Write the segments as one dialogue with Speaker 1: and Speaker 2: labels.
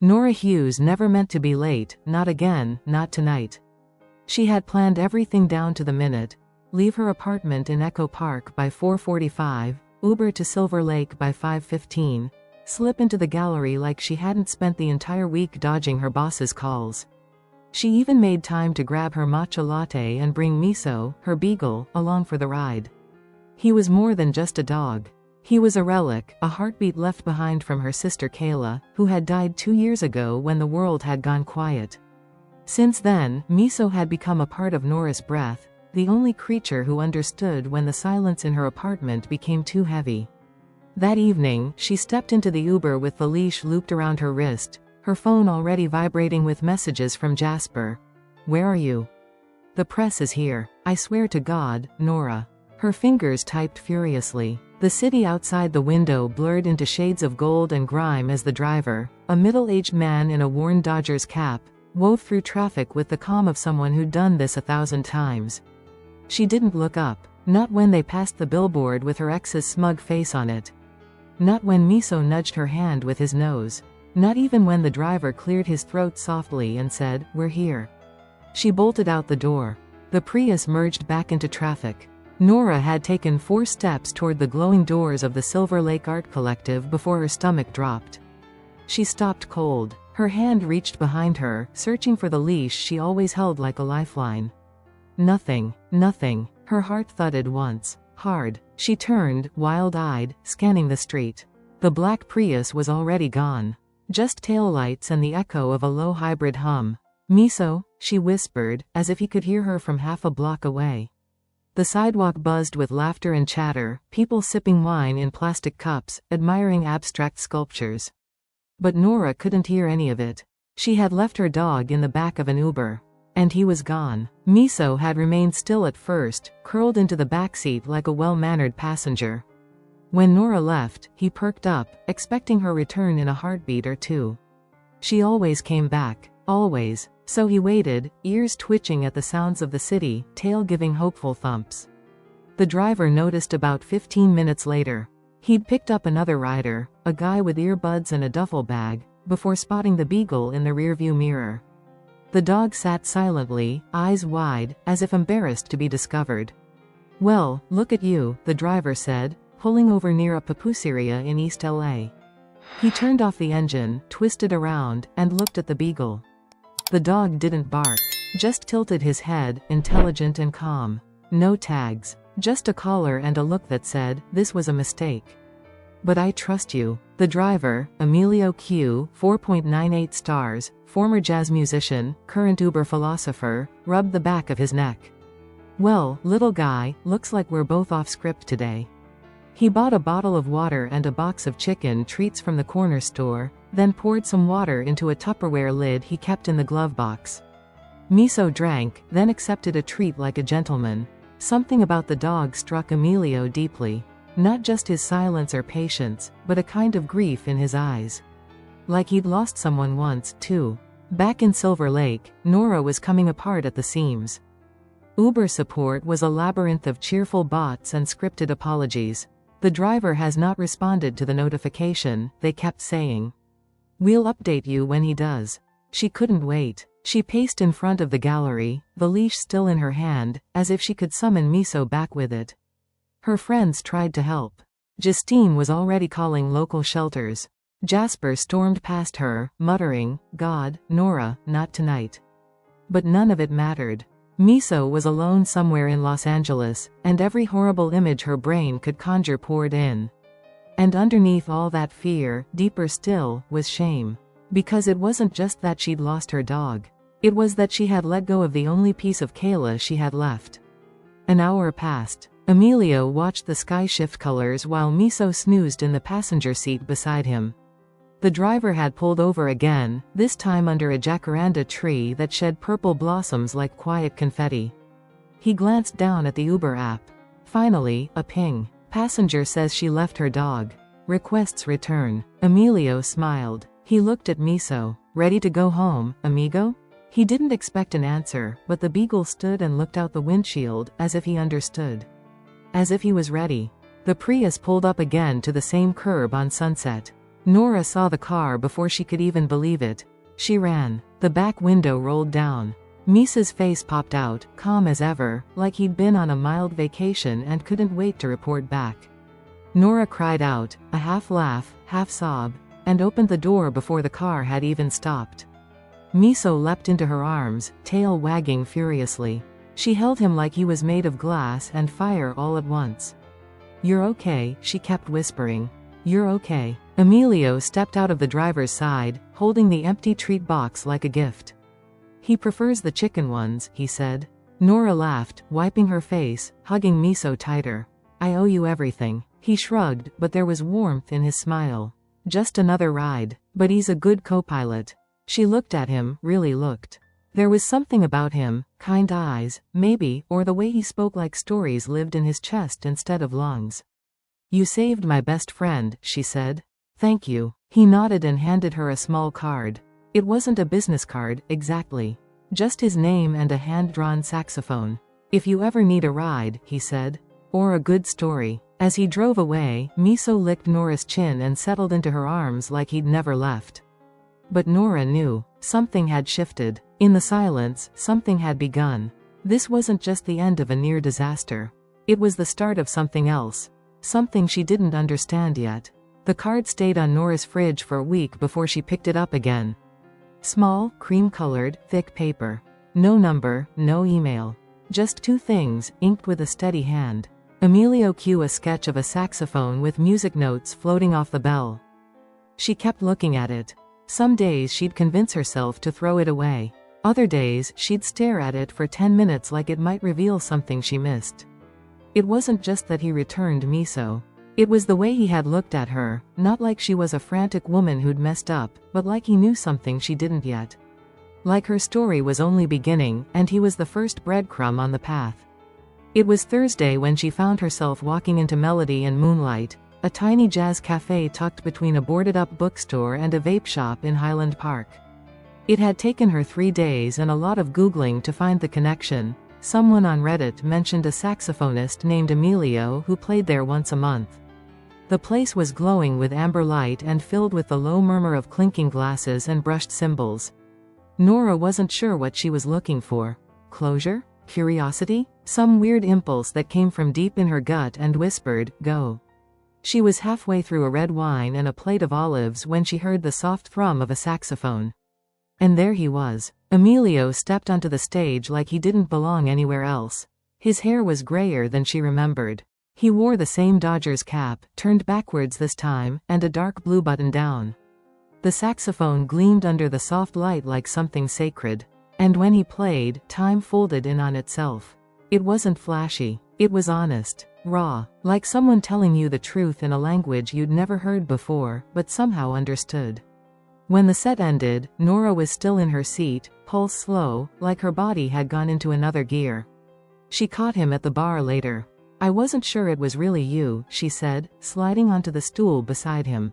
Speaker 1: Nora Hughes never meant to be late, not again, not tonight. She had planned everything down to the minute. Leave her apartment in Echo Park by 4:45, Uber to Silver Lake by 5:15, slip into the gallery like she hadn't spent the entire week dodging her boss's calls. She even made time to grab her matcha latte and bring Miso, her beagle, along for the ride. He was more than just a dog. He was a relic, a heartbeat left behind from her sister Kayla, who had died 2 years ago when the world had gone quiet. Since then, Miso had become a part of Nora's breath, the only creature who understood when the silence in her apartment became too heavy. That evening, she stepped into the Uber with the leash looped around her wrist, her phone already vibrating with messages from Jasper. "Where are you?" "The press is here. I swear to God, Nora." Her fingers typed furiously. The city outside the window blurred into shades of gold and grime as the driver, a middle-aged man in a worn Dodgers cap, wove through traffic with the calm of someone who'd done this 1,000 times. She didn't look up, not when they passed the billboard with her ex's smug face on it. Not when Miso nudged her hand with his nose. Not even when the driver cleared his throat softly and said, "We're here." She bolted out the door. The Prius merged back into traffic. Nora had taken 4 steps toward the glowing doors of the Silver Lake Art Collective before her stomach dropped. She stopped cold. Her hand reached behind her, searching for the leash she always held like a lifeline. Nothing, nothing. Her heart thudded once. Hard. She turned, wild-eyed, scanning the street. The black Prius was already gone. Just taillights and the echo of a low hybrid hum. "Miso," she whispered, as if he could hear her from half a block away. The sidewalk buzzed with laughter and chatter, people sipping wine in plastic cups, admiring abstract sculptures. But Nora couldn't hear any of it. She had left her dog in the back of an Uber. And he was gone. Miso had remained still at first, curled into the backseat like a well-mannered passenger. When Nora left, he perked up, expecting her return in a heartbeat or two. She always came back. Always. So he waited, ears twitching at the sounds of the city, tail giving hopeful thumps. The driver noticed about 15 minutes later. He'd picked up another rider, a guy with earbuds and a duffel bag, before spotting the beagle in the rearview mirror. The dog sat silently, eyes wide, as if embarrassed to be discovered. "Well, look at you," the driver said, pulling over near a pupuseria in East LA. He turned off the engine, twisted around, and looked at the beagle. The dog didn't bark, just tilted his head, intelligent and calm. No tags. Just a collar and a look that said, "This was a mistake." "But I trust you." The driver, Emilio Q, 4.98 stars, former jazz musician, current Uber philosopher, rubbed the back of his neck. "Well, little guy, looks like we're both off script today." He bought a bottle of water and a box of chicken treats from the corner store, then poured some water into a Tupperware lid he kept in the glove box. Miso drank, then accepted a treat like a gentleman. Something about the dog struck Emilio deeply. Not just his silence or patience, but a kind of grief in his eyes. Like he'd lost someone once, too. Back in Silver Lake, Nora was coming apart at the seams. Uber support was a labyrinth of cheerful bots and scripted apologies. "The driver has not responded to the notification," they kept saying. "We'll update you when he does." She couldn't wait. She paced in front of the gallery, the leash still in her hand, as if she could summon Miso back with it. Her friends tried to help. Justine was already calling local shelters. Jasper stormed past her, muttering, "God, Nora, not tonight." But none of it mattered. Miso was alone somewhere in Los Angeles, and every horrible image her brain could conjure poured in. And underneath all that fear, deeper still, was shame. Because it wasn't just that she'd lost her dog. It was that she had let go of the only piece of Kayla she had left. An hour passed. Emilio watched the sky shift colors while Miso snoozed in the passenger seat beside him. The driver had pulled over again, this time under a jacaranda tree that shed purple blossoms like quiet confetti. He glanced down at the Uber app. Finally, a ping. Passenger says she left her dog. Requests return. Emilio smiled. He looked at Miso. "Ready to go home, amigo?" He didn't expect an answer, but the beagle stood and looked out the windshield, as if he understood. As if he was ready. The Prius pulled up again to the same curb on Sunset. Nora saw the car before she could even believe it. She ran. The back window rolled down. Miso's face popped out, calm as ever, like he'd been on a mild vacation and couldn't wait to report back. Nora cried out, a half laugh, half sob, and opened the door before the car had even stopped. Miso leapt into her arms, tail wagging furiously. She held him like he was made of glass and fire all at once. "You're okay," she kept whispering. "You're okay." Emilio stepped out of the driver's side, holding the empty treat box like a gift. "He prefers the chicken ones," he said. Nora laughed, wiping her face, hugging Miso tighter. "I owe you everything." He shrugged, but there was warmth in his smile. "Just another ride. But he's a good co-pilot." She looked at him, really looked. There was something about him, kind eyes, maybe, or the way he spoke like stories lived in his chest instead of lungs. "You saved my best friend," she said. "Thank you." He nodded and handed her a small card. It wasn't a business card, exactly. Just his name and a hand-drawn saxophone. "If you ever need a ride," he said. "Or a good story." As he drove away, Miso licked Nora's chin and settled into her arms like he'd never left. But Nora knew. Something had shifted. In the silence, something had begun. This wasn't just the end of a near disaster. It was the start of something else. Something she didn't understand yet. The card stayed on Nora's fridge for a week before she picked it up again. Small, cream-colored, thick paper. No number, no email. Just two things, inked with a steady hand. Emilio Q. A sketch of a saxophone with music notes floating off the bell. She kept looking at it. Some days she'd convince herself to throw it away. Other days, she'd stare at it for 10 minutes like it might reveal something she missed. It wasn't just that he returned Miso. It was the way he had looked at her, not like she was a frantic woman who'd messed up, but like he knew something she didn't yet. Like her story was only beginning, and he was the first breadcrumb on the path. It was Thursday when she found herself walking into Melody and Moonlight, a tiny jazz cafe tucked between a boarded-up bookstore and a vape shop in Highland Park. It had taken her 3 days and a lot of Googling to find the connection. Someone on Reddit mentioned a saxophonist named Emilio who played there once a month. The place was glowing with amber light and filled with the low murmur of clinking glasses and brushed cymbals. Nora wasn't sure what she was looking for. Closure? Curiosity? Some weird impulse that came from deep in her gut and whispered, "Go." She was halfway through a red wine and a plate of olives when she heard the soft thrum of a saxophone. And there he was. Emilio stepped onto the stage like he didn't belong anywhere else. His hair was grayer than she remembered. He wore the same Dodgers cap, turned backwards this time, and a dark blue button-down. The saxophone gleamed under the soft light like something sacred. And when he played, time folded in on itself. It wasn't flashy. It was honest. Raw. Like someone telling you the truth in a language you'd never heard before, but somehow understood. When the set ended, Nora was still in her seat, pulse slow, like her body had gone into another gear. She caught him at the bar later. "I wasn't sure it was really you," she said, sliding onto the stool beside him.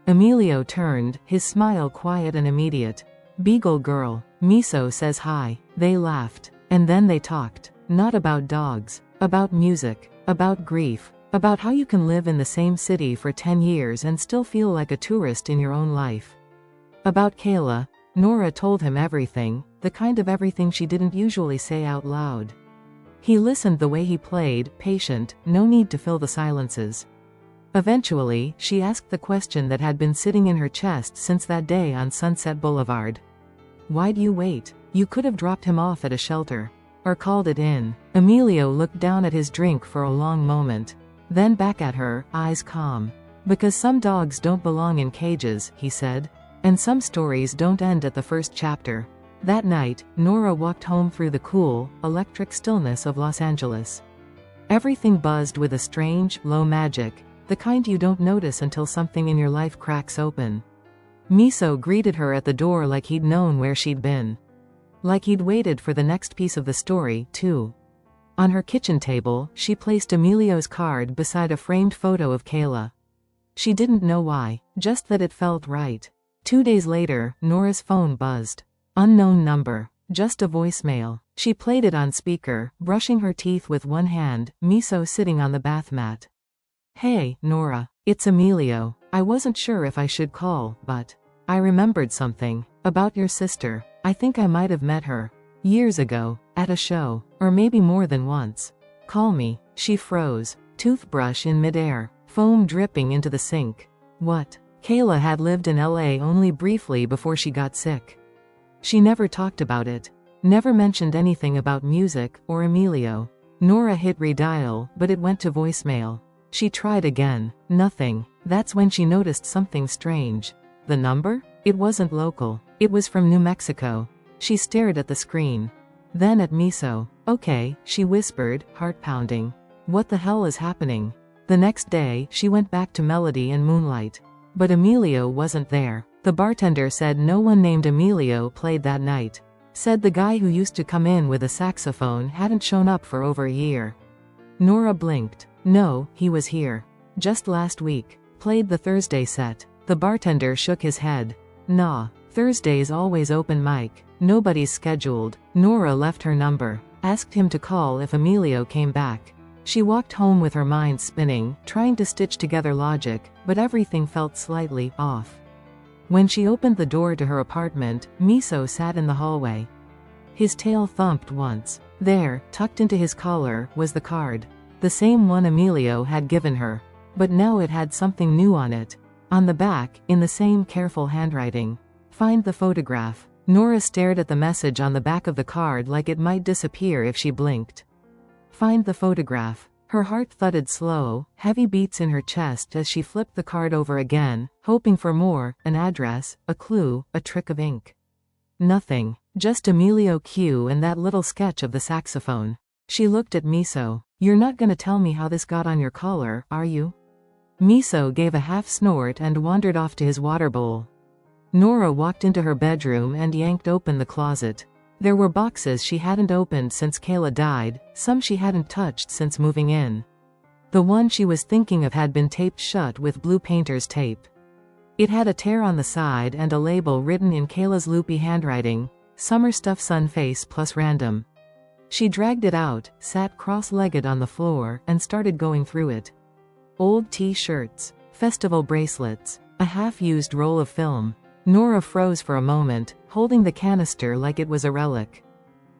Speaker 1: Emilio turned, his smile quiet and immediate. "Beagle girl. Miso says hi." They laughed. And then they talked. Not about dogs. About music. About grief. About how you can live in the same city for 10 years and still feel like a tourist in your own life. About Kayla. Nora told him everything, the kind of everything she didn't usually say out loud. He listened the way he played, patient, no need to fill the silences. Eventually, she asked the question that had been sitting in her chest since that day on Sunset Boulevard. "Why'd you wait? You could have dropped him off at a shelter. Or called it in." Emilio looked down at his drink for a long moment. Then back at her, eyes calm. "Because some dogs don't belong in cages," he said. "And some stories don't end at the first chapter." That night, Nora walked home through the cool, electric stillness of Los Angeles. Everything buzzed with a strange, low magic, the kind you don't notice until something in your life cracks open. Miso greeted her at the door like he'd known where she'd been. Like he'd waited for the next piece of the story, too. On her kitchen table, she placed Emilio's card beside a framed photo of Kayla. She didn't know why, just that it felt right. 2 days later, Nora's phone buzzed. Unknown number. Just a voicemail. She played it on speaker, brushing her teeth with one hand, Miso sitting on the bath mat. "Hey, Nora. It's Emilio. I wasn't sure if I should call, but I remembered something about your sister. I think I might have met her years ago, at a show, or maybe more than once. Call me." She froze, toothbrush in midair, foam dripping into the sink. What? Kayla had lived in LA only briefly before she got sick. She never talked about it. Never mentioned anything about music or Emilio. Nora hit redial, but it went to voicemail. She tried again. Nothing. That's when she noticed something strange. The number? It wasn't local. It was from New Mexico. She stared at the screen. Then at Miso. "Okay," she whispered, heart pounding. "What the hell is happening?" The next day, she went back to Melody and Moonlight. But Emilio wasn't there. The bartender said no one named Emilio played that night. Said the guy who used to come in with a saxophone hadn't shown up for over a year. Nora blinked. No, he was here. Just last week. Played the Thursday set. The bartender shook his head. Nah, Thursday's always open mic. Nobody's scheduled. Nora left her number. Asked him to call if Emilio came back. She walked home with her mind spinning, trying to stitch together logic, but everything felt slightly off. When she opened the door to her apartment, Miso sat in the hallway. His tail thumped once. There, tucked into his collar, was the card. The same one Emilio had given her. But now it had something new on it. On the back, in the same careful handwriting. Find the photograph. Nora stared at the message on the back of the card like it might disappear if she blinked. Find the photograph. Her heart thudded slow, heavy beats in her chest as she flipped the card over again, hoping for more, an address, a clue, a trick of ink. Nothing. Just Emilio Q and that little sketch of the saxophone. She looked at Miso. You're not gonna tell me how this got on your collar, are you? Miso gave a half snort and wandered off to his water bowl. Nora walked into her bedroom and yanked open the closet. There were boxes she hadn't opened since Kayla died, some she hadn't touched since moving in. The one she was thinking of had been taped shut with blue painter's tape. It had a tear on the side and a label written in Kayla's loopy handwriting, "Summer Stuff Sun Face plus Random." She dragged it out, sat cross-legged on the floor, and started going through it. Old t-shirts, festival bracelets, a half-used roll of film. Nora froze for a moment, holding the canister like it was a relic.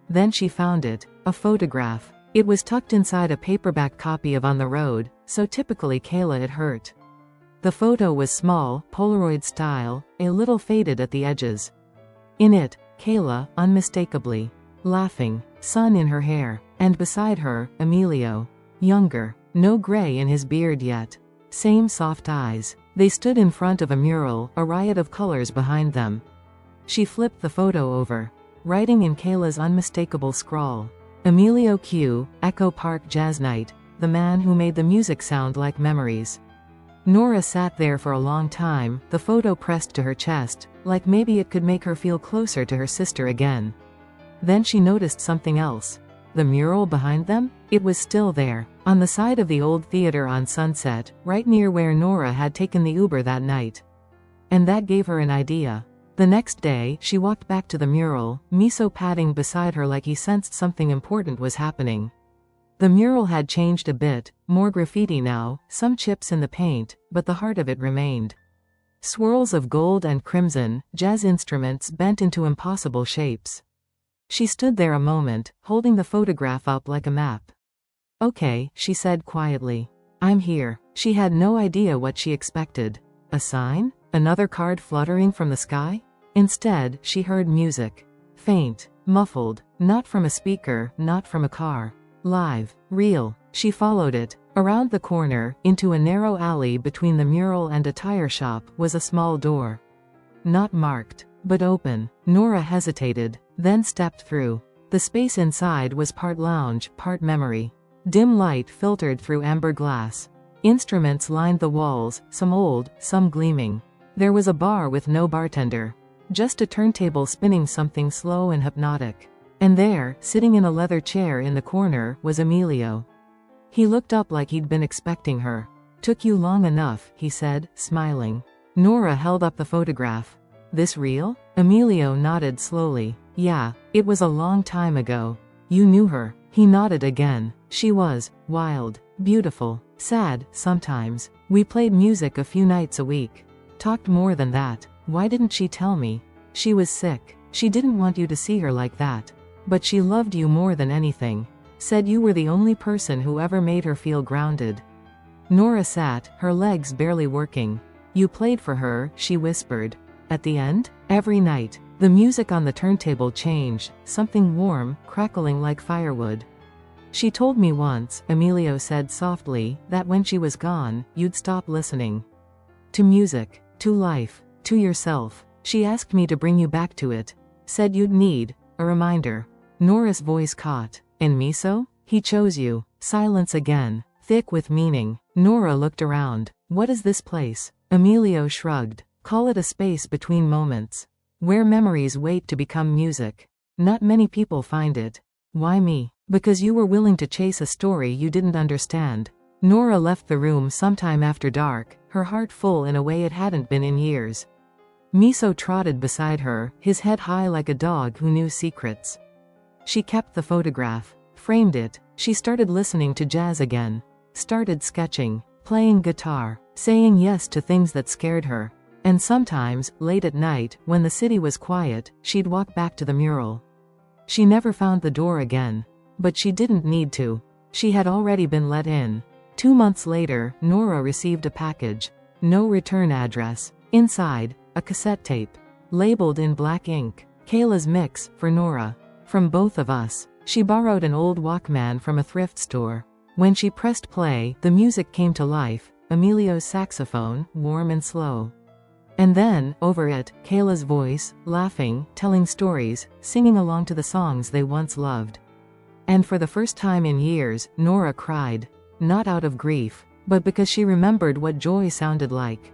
Speaker 1: Then she found it, a photograph. It was tucked inside a paperback copy of On the Road, so typically Kayla it hurt. The photo was small, Polaroid style, a little faded at the edges. In it, Kayla, unmistakably, laughing, sun in her hair, and beside her, Emilio. Younger, no gray in his beard yet. Same soft eyes. They stood in front of a mural, a riot of colors behind them. She flipped the photo over. Writing in Kayla's unmistakable scrawl. Emilio Q, Echo Park Jazz Night, the man who made the music sound like memories. Nora sat there for a long time, the photo pressed to her chest, like maybe it could make her feel closer to her sister again. Then she noticed something else. The mural behind them? It was still there, on the side of the old theater on Sunset, right near where Nora had taken the Uber that night. And that gave her an idea. The next day, she walked back to the mural, Miso padding beside her like he sensed something important was happening. The mural had changed a bit, more graffiti now, some chips in the paint, but the heart of it remained. Swirls of gold and crimson, jazz instruments bent into impossible shapes. She stood there a moment, holding the photograph up like a map. Okay, she said quietly. I'm here. She had no idea what she expected. A sign? Another card fluttering from the sky? Instead, she heard music. Faint, muffled, not from a speaker, not from a car. Live, real. She followed it. Around the corner, into a narrow alley between the mural and a tire shop, was a small door. Not marked, but open. Nora hesitated, then stepped through. The space inside was part lounge, part memory. Dim light filtered through amber glass. Instruments lined the walls, some old, some gleaming. There was a bar with no bartender. Just a turntable spinning something slow and hypnotic. And there, sitting in a leather chair in the corner, was Emilio. He looked up like he'd been expecting her. Took you long enough, he said, smiling. Nora held up the photograph. This real? Emilio nodded slowly. Yeah, it was a long time ago. You knew her. He nodded again. She was wild, beautiful, Sad, sometimes. We played music a few nights a week. Talked more than that. Why didn't she tell me? She was sick. She didn't want you to see her like that. But she loved you more than anything. Said you were the only person who ever made her feel grounded. Nora sat, her legs barely working. You played for her, she whispered. At the end? Every night. The music on the turntable changed, something warm, crackling like firewood. She told me once, Emilio said softly, that when she was gone, you'd stop listening. To music. To life. To yourself. She asked me to bring you back to it. Said you'd need a reminder. Nora's voice caught. And Miso? He chose you. Silence again. Thick with meaning. Nora looked around. What is this place? Emilio shrugged. Call it a space between moments. Where memories wait to become music. Not many people find it. Why me? Because you were willing to chase a story you didn't understand. Nora left the room sometime after dark, her heart full in a way it hadn't been in years. Miso trotted beside her, his head high like a dog who knew secrets. She kept the photograph. Framed it. She started listening to jazz again. Started sketching. Playing guitar. Saying yes to things that scared her. And sometimes, late at night, when the city was quiet, she'd walk back to the mural. She never found the door again. But she didn't need to. She had already been let in. 2 months later, Nora received a package. No return address. Inside, a cassette tape. Labeled in black ink. Kayla's Mix, for Nora. From both of us. She borrowed an old Walkman from a thrift store. When she pressed play, the music came to life. Emilio's saxophone, warm and slow. And then, over it, Kayla's voice, laughing, telling stories, singing along to the songs they once loved. And for the first time in years, Nora cried. Not out of grief, but because she remembered what joy sounded like.